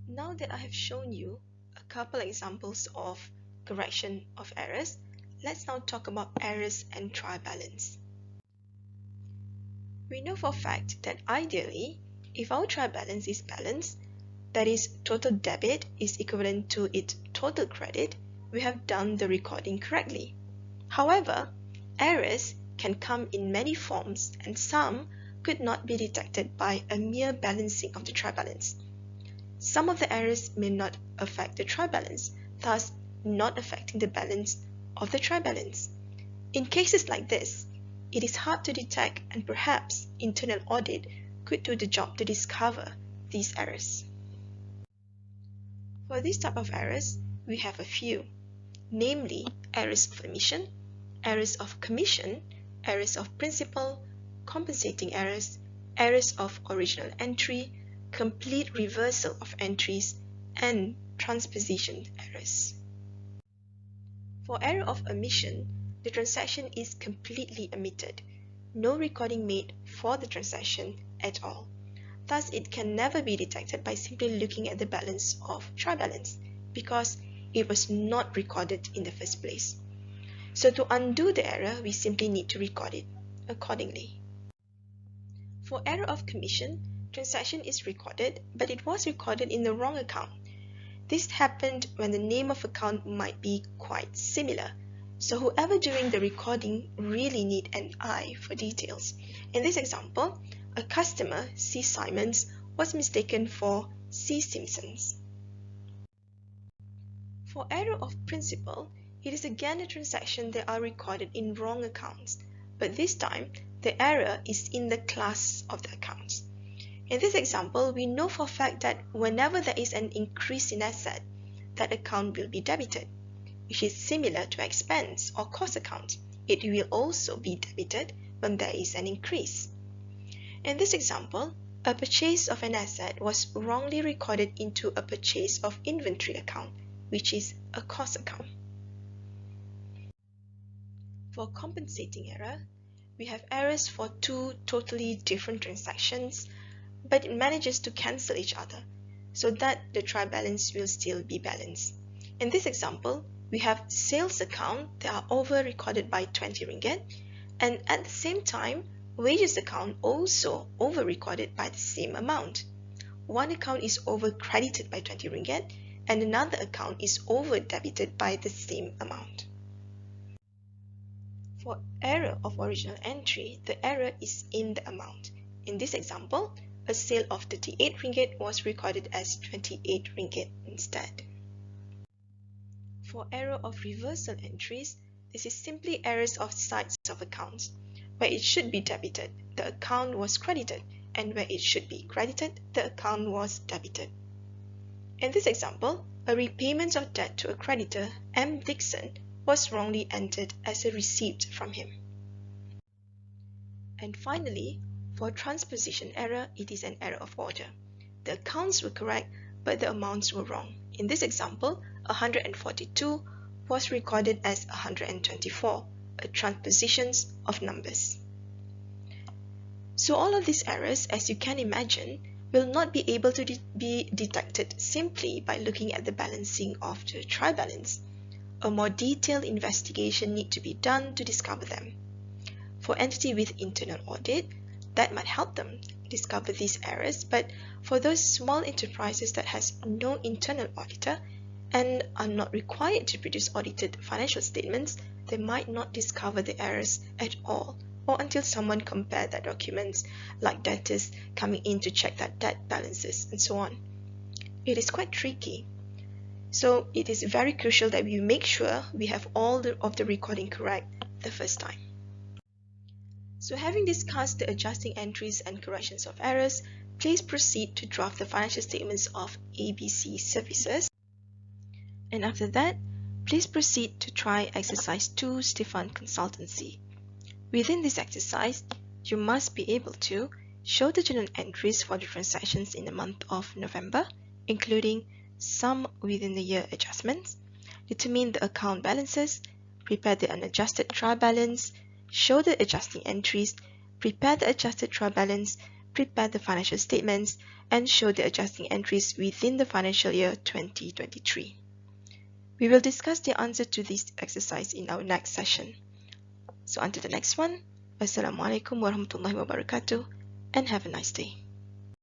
Now that I have shown you a couple examples of correction of errors, let's now talk about errors and trial balance. We know for a fact that ideally, if our trial balance is balanced, that is, total debit is equivalent to its total credit, we have done the recording correctly. However, errors can come in many forms and some could not be detected by a mere balancing of the trial balance. Some of the errors may not affect the trial balance, thus not affecting the balance of the trial balance. In cases like this, it is hard to detect and perhaps internal audit could do the job to discover these errors. For this type of errors, we have a few, namely errors of omission, errors of commission, errors of principal, compensating errors, errors of original entry, complete reversal of entries, and transposition errors. For error of omission, the transaction is completely omitted, no recording made for the transaction at all. Thus, it can never be detected by simply looking at the balance of trial balance because it was not recorded in the first place. So to undo the error, we simply need to record it accordingly. For error of commission, transaction is recorded, but it was recorded in the wrong account. This happened when the name of account might be quite similar. So whoever doing the recording really need an eye for details. In this example, a customer, C. Simons, was mistaken for C. Simpsons. For error of principal, it is again a transaction that are recorded in wrong accounts, but this time the error is in the class of the accounts. In this example, we know for a fact that whenever there is an increase in asset, that account will be debited, which is similar to expense or cost account. It will also be debited when there is an increase. In this example, a purchase of an asset was wrongly recorded into a purchase of inventory account, which is a cost account. For compensating error, we have errors for two totally different transactions, but it manages to cancel each other so that the trial balance will still be balanced. In this example, we have sales account that are over recorded by 20 ringgit, and at the same time, wages account also over recorded by the same amount. One account is over credited by 20 ringgit and another account is over debited by the same amount. For error of original entry, the error is in the amount. In this example, a sale of 38 ringgit was recorded as 28 ringgit instead. For error of reversal entries, this is simply errors of sides of accounts. Where it should be debited, the account was credited, and where it should be credited, the account was debited. In this example, a repayment of debt to a creditor, M. Dixon, was wrongly entered as a receipt from him. And finally, for transposition error, it is an error of order. The accounts were correct, but the amounts were wrong. In this example, 142 was recorded as 124, a transposition of numbers. So all of these errors, as you can imagine, will not be able to be detected simply by looking at the balancing of the trial balance. A more detailed investigation needs to be done to discover them. For entity with internal audit, that might help them discover these errors, but for those small enterprises that has no internal auditor and are not required to produce audited financial statements, they might not discover the errors at all, or until someone compared their documents, like debtors coming in to check that debt balances and so on. It is quite tricky. So it is very crucial that we make sure we have all of the recording correct the first time. So having discussed the adjusting entries and corrections of errors, please proceed to draft the financial statements of ABC Services. And after that, please proceed to try exercise 2 Stefan Consultancy. Within this exercise, you must be able to show the journal entries for the transactions in the month of November, including some within the year adjustments, determine the account balances, prepare the unadjusted trial balance, show the adjusting entries, prepare the adjusted trial balance, prepare the financial statements, and show the adjusting entries within the financial year 2023. We will discuss the answer to this exercise in our next session. So until the next one, Wassalamualaikum warahmatullahi wabarakatuh, and have a nice day.